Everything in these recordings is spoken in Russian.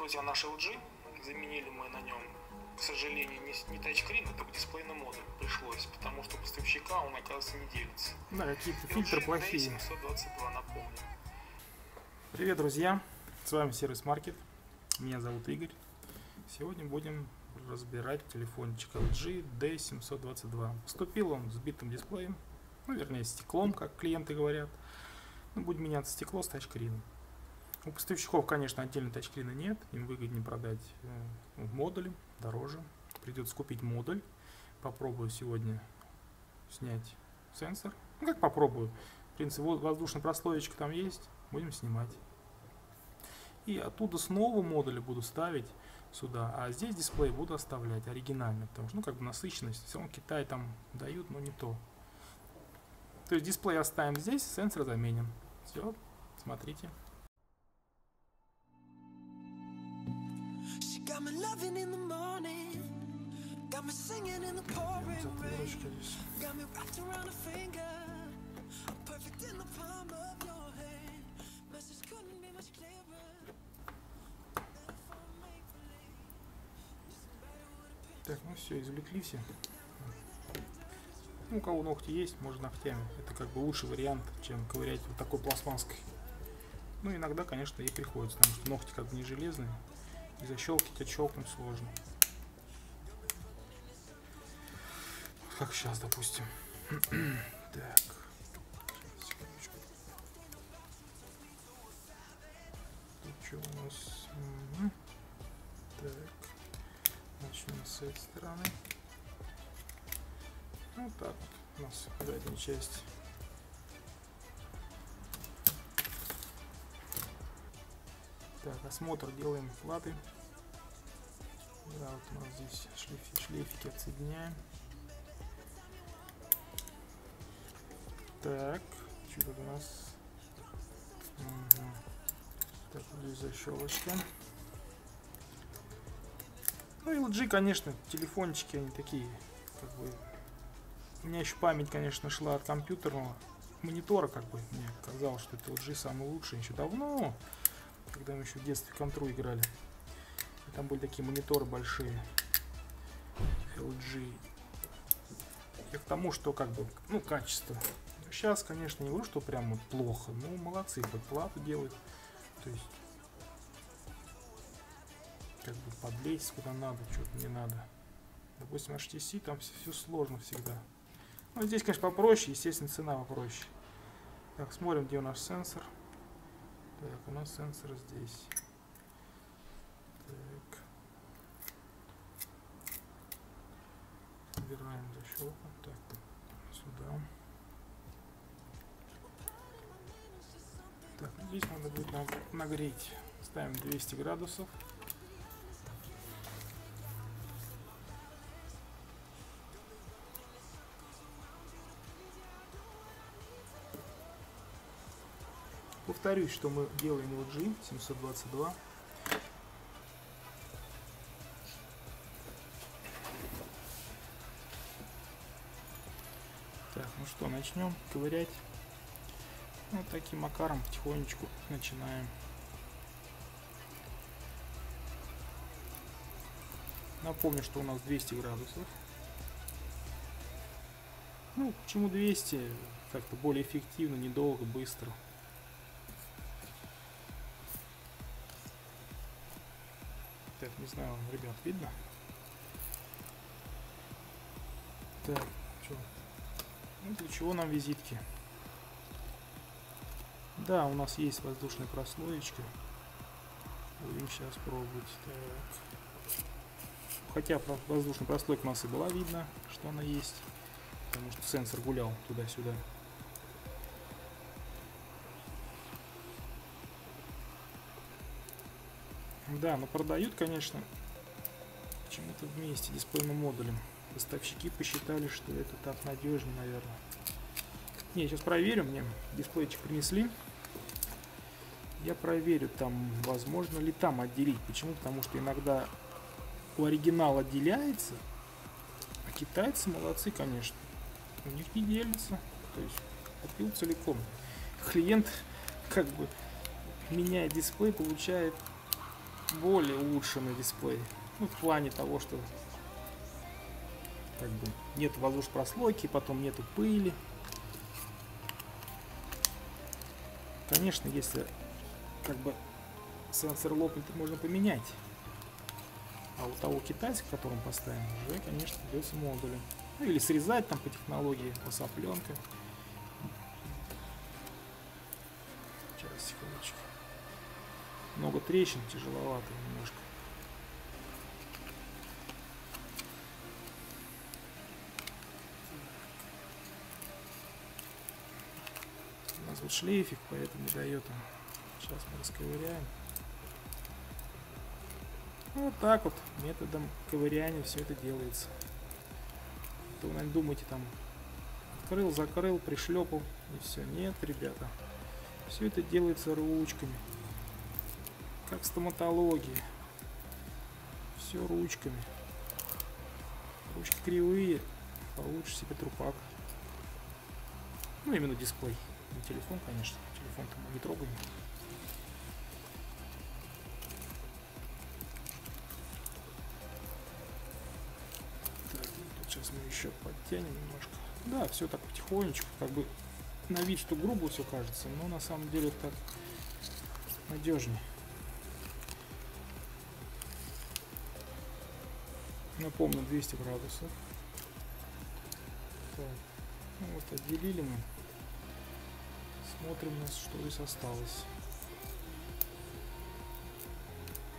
друзья, наш LG. Заменили мы на нем, к сожалению, не тачскрин, а только дисплейный модуль пришлось, потому что поставщика он, оказывается, не делится. Да, какие-то фильтры плохие. D722, напомню. Привет, друзья! С вами Сервис Маркет. Меня зовут Игорь. Сегодня будем разбирать телефончик LG D722. Поступил он с битым дисплеем, вернее стеклом, как клиенты говорят. Будем меняться стекло с тачскрином. У поставщиков, конечно, отдельно тачскрина нет, им выгоднее продать в модуле, дороже. Придется купить модуль. Попробую сегодня снять сенсор. Как попробую? В принципе, воздушная прослоечка там есть, будем снимать. И оттуда с нового модуля буду ставить сюда, а здесь дисплей буду оставлять оригинальный, потому что, насыщенность, все равно Китай там дают, но не то. То есть дисплей оставим здесь, сенсор заменим. Все, смотрите. Got me loving in the morning, got me singing in the pouring rain, got me wrapped around a finger, I'm perfect in the palm of your hand. Message couldn't be much clearer. Так, ну все, извлекли все. У кого ногти есть, можно ногтями. Это как бы лучший вариант, чем ковырять вот такой пластмасской. Ну, иногда, конечно, и приходится, потому что ногти как бы не железные. И защелкать, отщелкнуть сложно. Как сейчас, допустим. Так. Секундочку. Тут что у нас? Так. Начнем с этой стороны. Вот так вот у нас задняя часть. Так, осмотр делаем платы. Да, вот у нас здесь шлейфики отсоединяем. Так, что тут у нас? Так, здесь защелочка. Ну, LG, конечно, телефончики, они такие, как бы... У меня еще память, конечно, шла от компьютерного монитора, как бы. Мне казалось, что это LG самый лучший еще давно. Когда мы еще в детстве в контру играли. И там были такие мониторы большие. LG. И к тому, что как бы, качество. Сейчас, конечно, не говорю, что прям вот плохо. Ну, молодцы, хоть плату делают. То есть, как бы подлезть куда надо, что-то не надо. Допустим, HTC, там все сложно всегда. Ну, здесь, конечно, попроще, естественно, цена попроще. Так, смотрим, где у нас сенсор. Так, у нас сенсор здесь. Так. Убираем защелку. Так, сюда. Так, здесь надо будет нагреть. Ставим 200 градусов. Повторюсь, что мы делаем LG 722. Так, ну что, начнем ковырять. Вот таким макаром потихонечку начинаем. Напомню, что у нас 200 градусов. Ну, почему 200? Как-то более эффективно, недолго, быстро. Так, не знаю, ребят, видно? Так, что? Ну, для чего нам визитки? Да, у нас есть воздушная прослоечка. Будем сейчас пробовать. Так. Хотя воздушная прослойка у нас и была видно, что она есть. Потому что сенсор гулял туда-сюда. Да, но продают, конечно, почему-то вместе дисплейным модулем. Поставщики посчитали, что это так надежнее, наверное. Не, сейчас проверю, мне дисплейчик принесли. Я проверю, там, возможно ли там отделить. Почему? Потому что иногда у оригинала отделяется, а китайцы молодцы, конечно. У них не делится. То есть купил целиком. Клиент как бы меняет дисплей, получает более улучшенный дисплей. Ну, в плане того, что как бы нет воздушной прослойки, потом нету пыли. Конечно, если как бы сенсор лопнет, можно поменять. А у того китайского, которым поставим, уже, конечно, придется модули. Ну, или срезать там по технологии посопленка. Сейчас, секундочку. Много трещин, тяжеловато немножко. У нас вот шлейфик, поэтому дает он. Сейчас мы расковыряем. Вот так вот методом ковыряния все это делается. То вы, наверное, думаете, там открыл, закрыл, пришлепал и все. Нет, ребята. Все это делается ручками. Как в стоматологии. Все ручками. Ручки кривые, получишь себе трупак. Ну, именно дисплей. Не телефон, конечно. Телефон-то мы не трогаем. Так, тут сейчас мы еще подтянем немножко. Да, все так потихонечку. Как бы на вид, что грубо все кажется, но на самом деле так надежнее. Напомню, 200 градусов. Так. Ну вот, отделили мы. Смотрим, у нас что здесь осталось.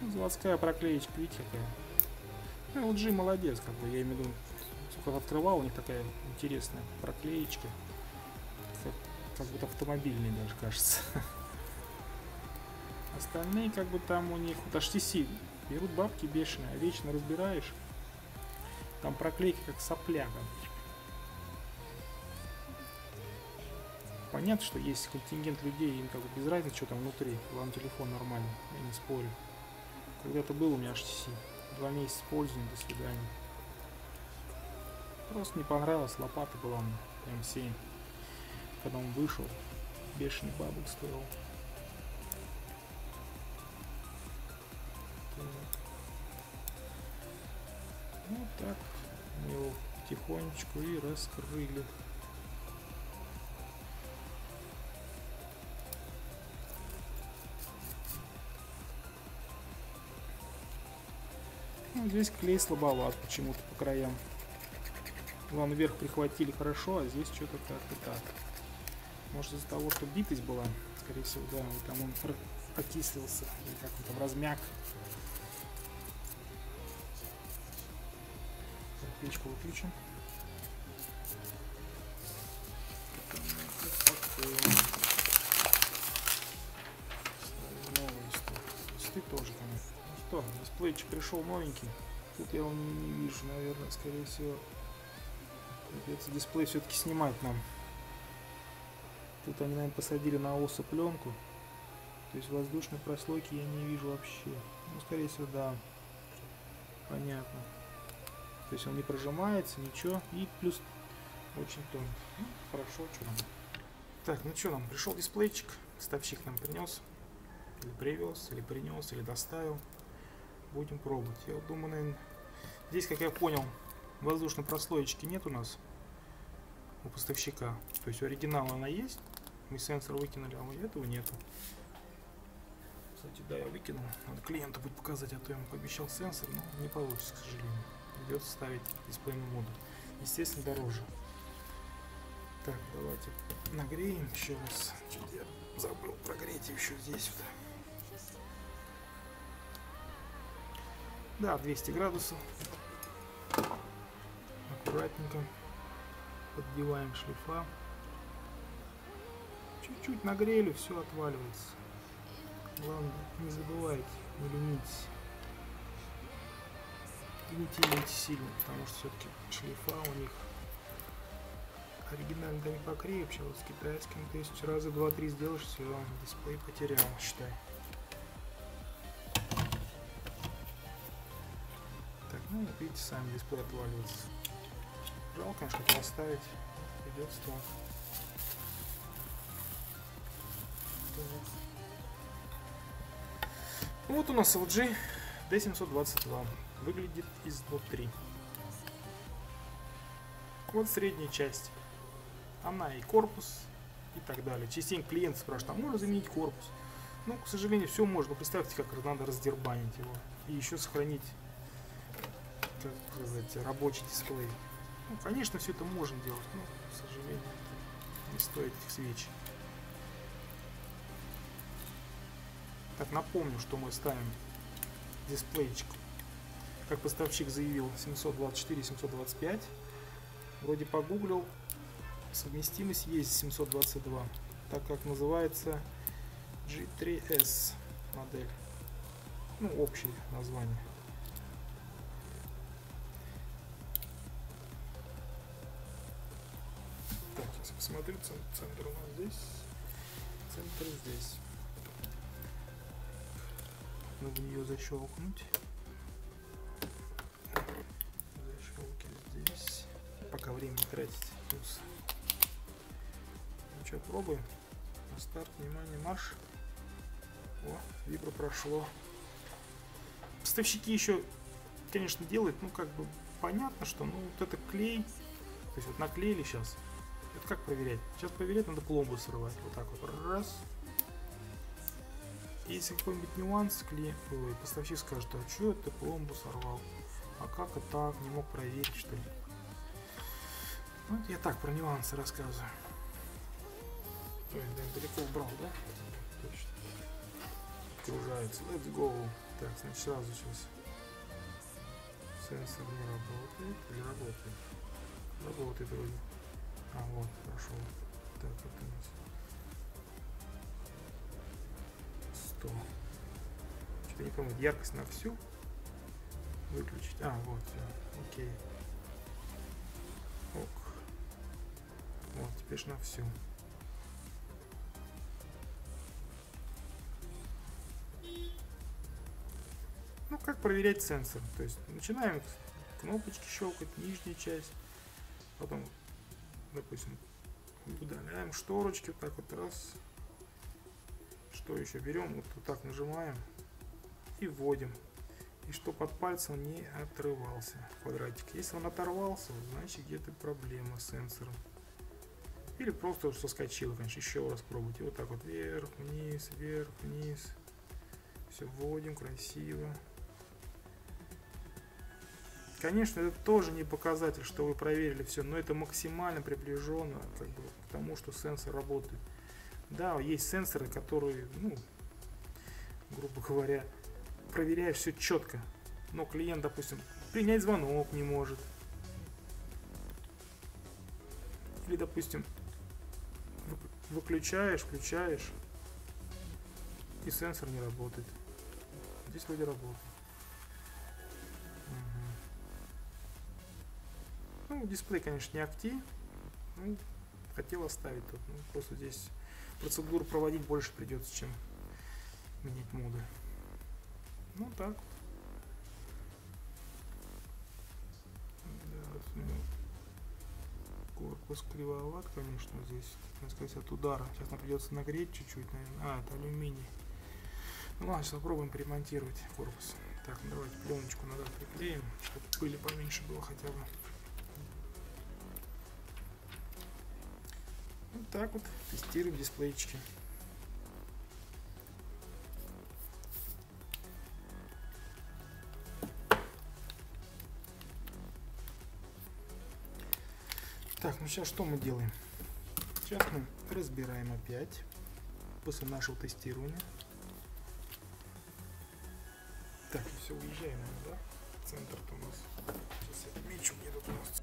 Ну, заводская проклеечка, видите какая. Ну, LG молодец, как бы, я имею в виду, сколько открывал, у них такая интересная проклеечка. Как будто автомобильный даже, кажется. Остальные, как бы, там у них, вот HTC, берут бабки бешеные, а вечно разбираешь. Там проклейка как сопля. Понятно, что есть контингент людей, им как бы без разницы, что там внутри. Главное, телефон нормальный, я не спорю. Когда-то был у меня HTC. 2 месяца пользования, до свидания. Просто не понравилось, лопата была у меня, М7. Когда он вышел, бешеный бабок стоил. Вот так мы его потихонечку и раскрыли. Ну, здесь клей слабоват почему-то по краям. Главное, вверх прихватили хорошо, а здесь что-то как-то так. Может, из-за того, что битость была, скорее всего, да, и там он окислился, или как он там размяк. Печку выключим. Новый листы тоже, конечно. Ну что, дисплейчик пришел новенький. Тут я его не вижу, наверное, скорее всего. Придется дисплей все-таки снимать нам. Тут они, наверное, посадили на осо пленку. То есть воздушной прослойки я не вижу вообще. Ну, скорее всего, да. Понятно. То есть он не прожимается, ничего. И плюс очень тонкий. Ну, хорошо, что нам. Так, ну что нам, пришел дисплейчик. Поставщик нам принес. Или привез, или принес, или доставил. Будем пробовать. Я вот думаю, наверное, здесь, как я понял, воздушной прослоечки нет у нас. У поставщика. То есть у оригинала она есть. Мы сенсор выкинули, а у этого нету. Кстати, да, я выкинул. Надо клиенту будет показать, а то я ему пообещал сенсор, но не получится, к сожалению. Придется ставить дисплейный модуль. Естественно, дороже. Так, давайте нагреем еще раз. Чуть я забыл прогреть еще здесь вот. Да, 200 градусов. Аккуратненько поддеваем шлифа. Чуть-чуть нагрели, все отваливается. Главное, не забывайте, не ленитесь. И не тяните сильно, потому что все-таки шлифа у них оригинально да не покрепче, вот с китайским, то есть раза 2-3 сделаешь, все, дисплей потерял, считай. Так, ну вот видите, сами дисплей отваливается. Жалко, конечно, поставить, придется так. Вот у нас LG D722. Выглядит изнутри. Вот средняя часть. Она и корпус, и так далее. Частенько клиент спрашивает, а можно заменить корпус? Ну, к сожалению, все можно. Представьте, как надо раздербанить его. И еще сохранить, как сказать, рабочий дисплей. Ну, конечно, все это можно делать, но, к сожалению, это не стоит этих свеч. Так, напомню, что мы ставим дисплейчик, как поставщик заявил, 724-725. Вроде погуглил, совместимость есть с 722, так как называется G3S модель. Ну, общее название. Так, сейчас посмотрю, центр у нас здесь. Центр здесь. Надо ее защелкнуть. Защелки здесь. Пока время не тратить. Плюс. Ну что, пробуем. На старт, внимание, марш. О, вибро прошло. Поставщики еще, конечно, делают, ну, как бы понятно, что, ну, вот это клей. То есть вот наклеили сейчас. Это как проверять? Сейчас проверять надо пломбу срывать. Вот так вот. Раз. Если какой-нибудь нюанс, поставщик скажет, а что ты пломбу сорвал? А как это так? Не мог проверить, что ли? Вот я так про нюансы рассказываю. Ой, да, далеко убрал, да? Точно. Кружается. Let's go. Так, значит, сразу сейчас. Сенсор не работает. Или работает? Работает вроде. А, вот, прошел. Так, это у нас 100. Что-то не помню, яркость на всю выключить. А, вот, все, окей. Ок. Вот, теперь на всю. Ну, как проверять сенсор? То есть начинаем кнопочки щелкать, нижняя часть, потом, допустим, удаляем шторочки, вот так вот раз. Что еще? Берем, вот так нажимаем и вводим. И что под пальцем не отрывался квадратик. Если он оторвался, значит где-то проблема с сенсором. Или просто уже соскочил, конечно, еще раз пробуйте. Вот так вот вверх, вниз, вверх, вниз. Все вводим красиво. Конечно, это тоже не показатель, что вы проверили все, но это максимально приближенно как бы, к тому, что сенсор работает. Да, есть сенсоры, которые, ну, грубо говоря, проверяют все четко. Но клиент, допустим, принять звонок не может. Или, допустим, выключаешь, включаешь, и сенсор не работает. Здесь вроде работает. Ну, дисплей, конечно, не акти. Ну, хотел оставить тут. Ну, просто здесь процедуру проводить больше придется, чем менять моды. Ну, так. Да, корпус кривоват, конечно, здесь, так сказать, от удара. Сейчас нам придется нагреть чуть-чуть, наверное. А, это алюминий. Ну ладно, сейчас попробуем поремонтировать корпус. Так, ну, давайте пленочку назад приклеим, чтобы пыли поменьше было хотя бы. Вот так вот тестируем дисплейчики. Так, ну сейчас что мы делаем? Сейчас мы разбираем опять после нашего тестирования. Так, и все, уезжаем, да? Центр-то у нас. Сейчас я отмечу, где тут у нас.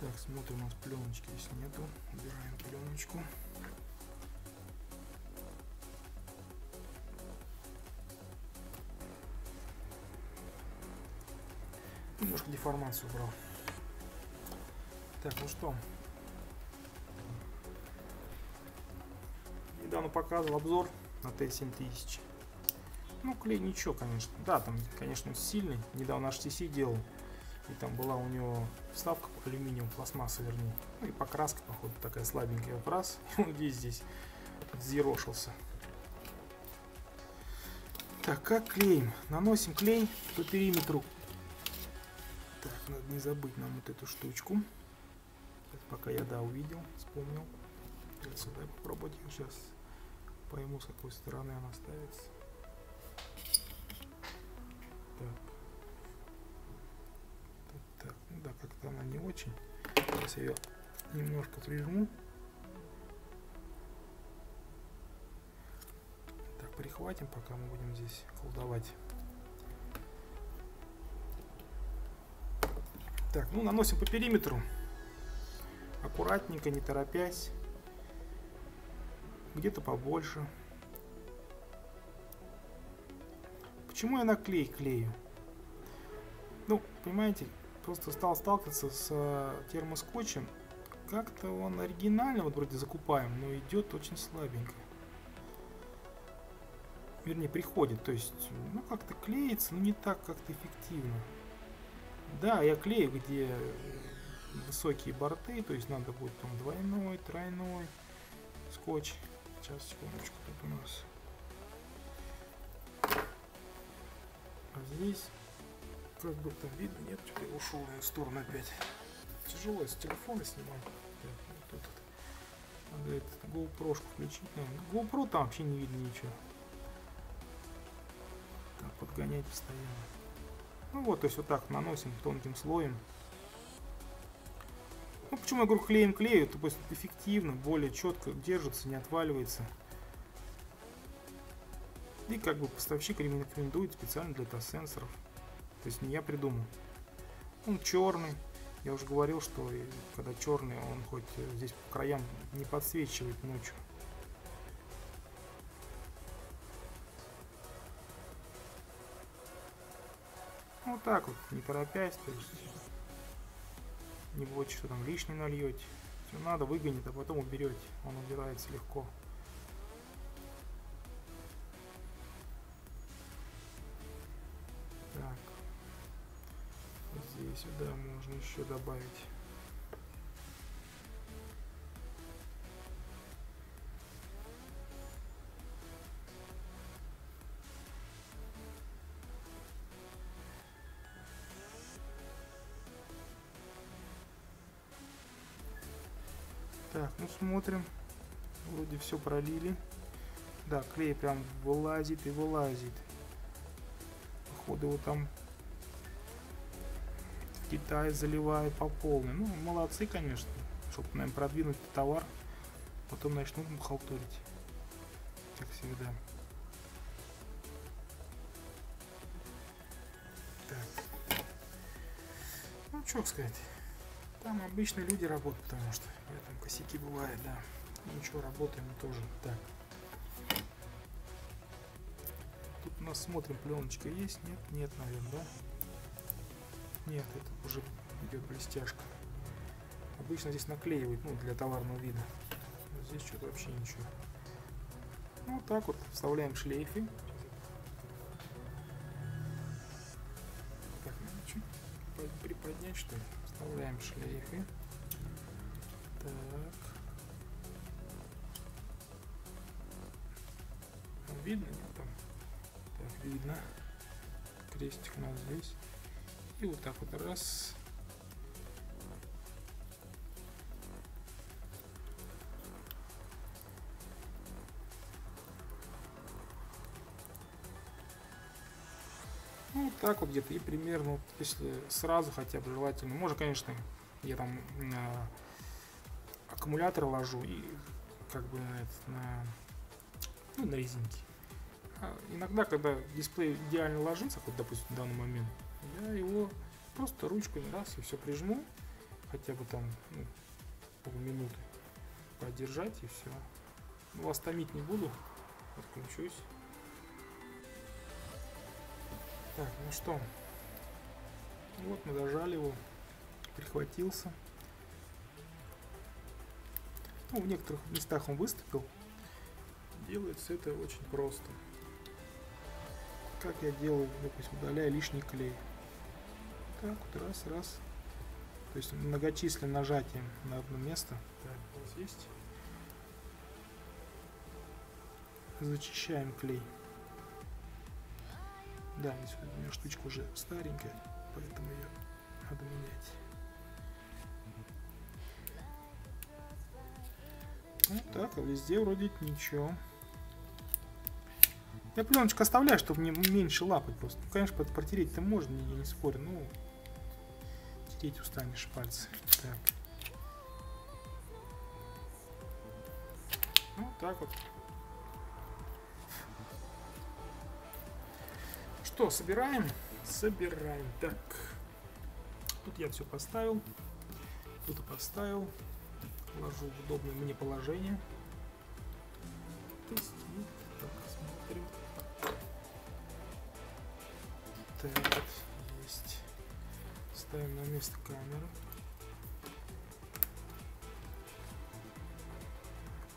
Так, смотрим, у нас пленочки здесь нету. Убираем пленочку. Немножко деформацию убрал. Так, ну что? Недавно показывал обзор на T7000. Ну, клей ничего, конечно. Да, там, конечно, сильный. Недавно HTC делал. И там была у него вставка по алюминиевому, пластмасса вернее. Ну и покраска, походу, такая слабенькая. Вот раз, и он весь здесь взъерошился. Так, как клеим? Наносим клей по периметру. Так, надо не забыть нам вот эту штучку. Это пока я, да, увидел, вспомнил. Сюда попробовать ее сейчас. Пойму, с какой стороны она ставится. Так. Так, ну да, как-то она не очень. Сейчас я ее немножко прижму. Так, прихватим, пока мы будем здесь колдовать. Так, ну наносим по периметру. Аккуратненько, не торопясь. Где-то побольше. Почему я на клей клею? Ну, понимаете, просто стал сталкиваться с термоскотчем. Как-то он оригинально, вот вроде закупаем, но идет очень слабенько. Вернее, приходит, то есть, ну, как-то клеится, но не так как-то эффективно. Да, я клею, где высокие борты, то есть надо будет там двойной, тройной скотч. Сейчас, секундочку, тут у нас. А здесь, как бы там видно, нет, что-то я ушел в сторону опять. Тяжело с телефона снимать. Так, тут надо этот GoPro-шку включить. GoPro там вообще не видно ничего. Так, подгонять постоянно. Ну вот, то есть вот так наносим тонким слоем. Ну, почему я говорю клеем клею? Это просто эффективно, более четко держится, не отваливается. И как бы поставщик рекомендует специально для дата-сенсоров. То есть не я придумал. Он черный. Я уже говорил, что когда черный, он хоть здесь по краям не подсвечивает ночью. Вот так вот, не торопясь, то есть не бойтесь, что там лишний нальете. Все надо, выгонит, а потом уберете. Он убирается легко. Так. Здесь сюда можно еще добавить. Так, ну смотрим. Вроде все пролили. Да, клей прям вылазит и вылазит. Походу его там в Китае заливают по полной. Ну, молодцы, конечно. Чтобы, наверное, продвинуть товар. Потом начнут халтурить. Как всегда. Так. Ну, что сказать. Там обычно люди работают, потому что в этом косяки бывают, да. Ничего, работаем мы тоже. Так. Тут у нас смотрим, пленочка есть? Нет? Нет, наверное, да? Нет, это уже идет блестяшка. Обычно здесь наклеивают, ну, для товарного вида. Но здесь что-то вообще ничего. Ну, вот так вот вставляем шлейфы. Так, надо чуть приподнять, что ли? Вставляем шлейфы. Так. Видно? Нет, там. Так, видно. Крестик у нас здесь. И вот так вот раз. Ну, вот так вот где-то. И примерно, вот, если сразу хотя бы желательно. Можно, конечно, я там аккумулятор ложу и как бы на резинке. А иногда, когда дисплей идеально ложится, вот, допустим, в данный момент, я его просто ручкой раз и все прижму, хотя бы там, ну, полминуты подержать и все. Вас томить не буду, отключусь. Так, ну что, вот мы дожали его, прихватился. Ну, в некоторых местах он выступил. Делается это очень просто. Как я делаю, допустим, удаляю лишний клей. так вот, раз. То есть многочисленным нажатием на одно место. Так, у нас есть. Зачищаем клей. Да, здесь у меня штучка уже старенькая, поэтому ее надо менять. Ну так, а везде вроде ничего. Я пленочку оставляю, чтобы мне меньше лапать просто. Ну, конечно, протереть-то можно, я не спорю, ну тереть устанешь пальцы. Так. Ну так вот. Что, собираем? Собираем. Так. Тут я все поставил. Тут и поставил. Ложу в удобное мне положение. Так, смотрим. Так, есть. Ставим на место камеру.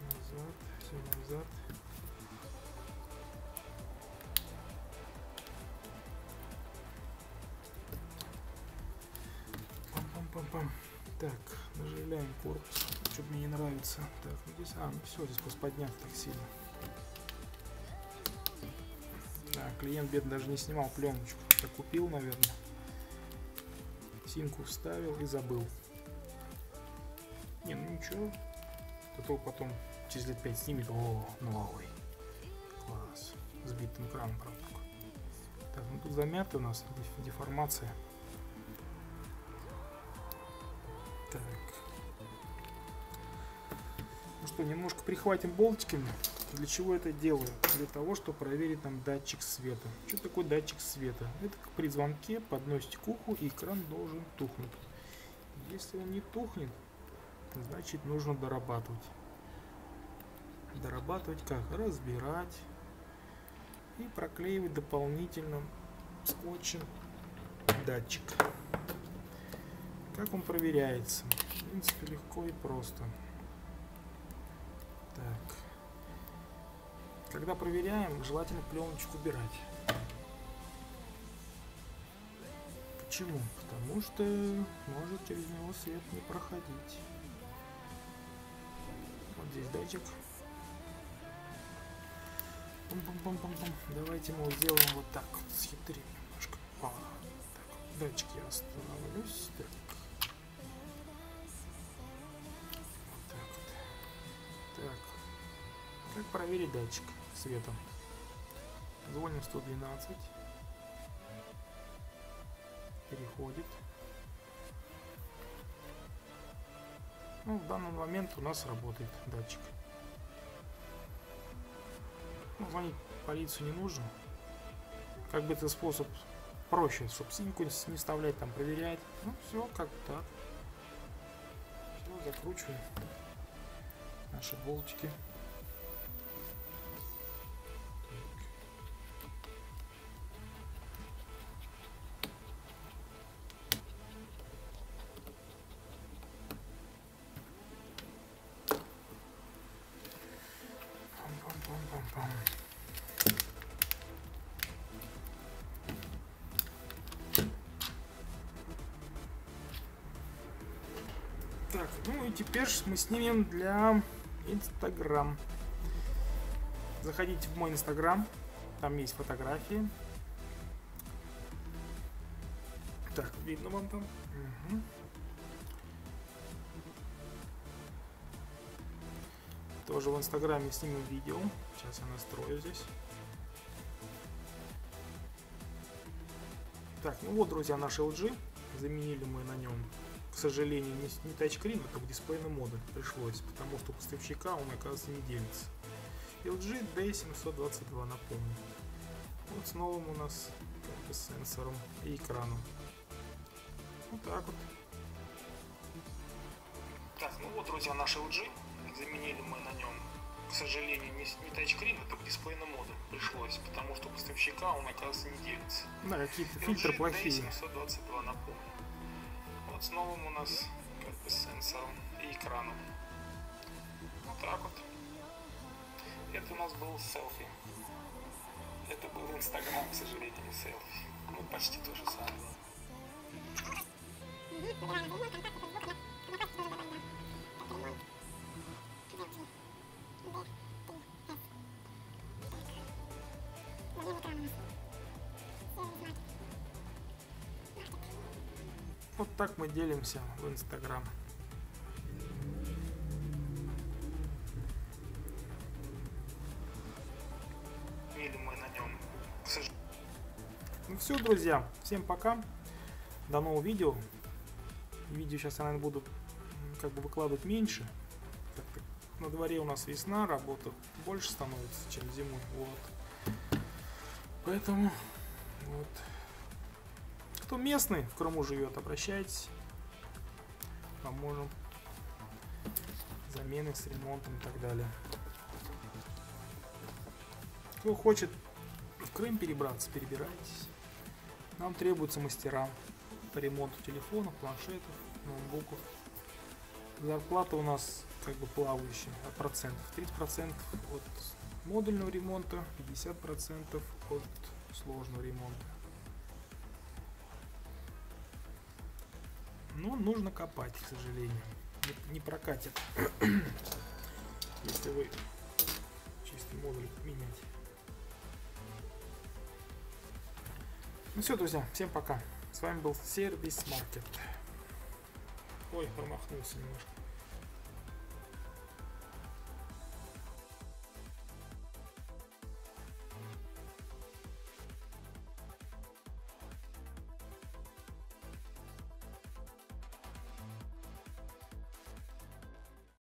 Назад, все назад. Пам-пам-пам-пам. Так, наживляем корпус. Что-то мне не нравится. Так, ну здесь, ну все, здесь просто поднято так сильно. Да, клиент бедный даже не снимал пленочку. Я купил, наверное. Симку вставил и забыл. Не, ну ничего. Зато потом через лет 5 снимет. О, новый. Класс. Сбитым экраном, правда. Так, ну тут замято у нас деформация. Так. Ну что, немножко прихватим болтиками. Для чего это делаю? Для того, чтобы проверить нам датчик света. Что такое датчик света? Это как при звонке подносите к уху, и экран должен тухнуть. Если он не тухнет, значит нужно дорабатывать. Дорабатывать как? Разбирать и проклеивать дополнительно скотчем датчик. Как он проверяется? В принципе, легко и просто. Так. Когда проверяем, желательно пленочку убирать. Почему? Потому что может через него свет не проходить. Вот здесь датчик. Пум-пум-пум-пум-пум. Давайте мы сделаем вот так вот, схитрим немножко. Так, датчик я остановлюсь. Так. Вот так вот. Так. Как проверить датчик света? Звоним 112. Переходит. Ну, в данный момент у нас работает датчик. Ну, звонить в полицию не нужно. Как бы это способ проще, чтобы симку не вставлять, там проверять. Ну, все как так. Все, закручиваем наши болтики. Так, ну и теперь мы снимем для Instagram. Заходите в мой Instagram, там есть фотографии. Так, видно вам там? Угу. Тоже в Инстаграме сниму видео. Сейчас я настрою здесь. Так, ну вот, друзья, наш LG. Заменили мы на нем, к сожалению, не тачскрин, а только дисплейный модуль пришлось, потому что у поставщика он, оказывается, не делится. LG D722, напомню. Вот с новым у нас как бы сенсором и экраном. Вот так вот. Так, ну вот, друзья, наш LG. Заменили мы на нем, к сожалению, не тачскрин, а только дисплейный модуль пришлось, потому что у поставщика он, оказывается, не делится. Да, какие-то фильтры плохие. D722, напомню. Вот с новым у нас как бы сенсором и экраном. Вот так вот. Это у нас был селфи. Это был Инстаграм, к сожалению, не селфи. Ну, почти то же самое. Вот так мы делимся в Инстаграм. Или мы на нем, к сожалению. Ну все, друзья, всем пока. До нового видео. Видео сейчас я, наверное, буду как бы выкладывать меньше. Так-то на дворе у нас весна, работа больше становится, чем зимой. Вот. Поэтому вот. Кто местный, в Крыму живет, обращайтесь. Поможем. Замены с ремонтом и так далее. Кто хочет в Крым перебраться, перебирайтесь. Нам требуются мастера по ремонту телефонов, планшетов, ноутбуков. Зарплата у нас как бы плавающая от процентов. 30% от модульного ремонта, 50% от сложного ремонта. Но нужно копать, к сожалению. Не прокатит, если вы чистый модуль меняете. Ну все, друзья, всем пока. С вами был Сервис Маркет. Ой, промахнулся немножко.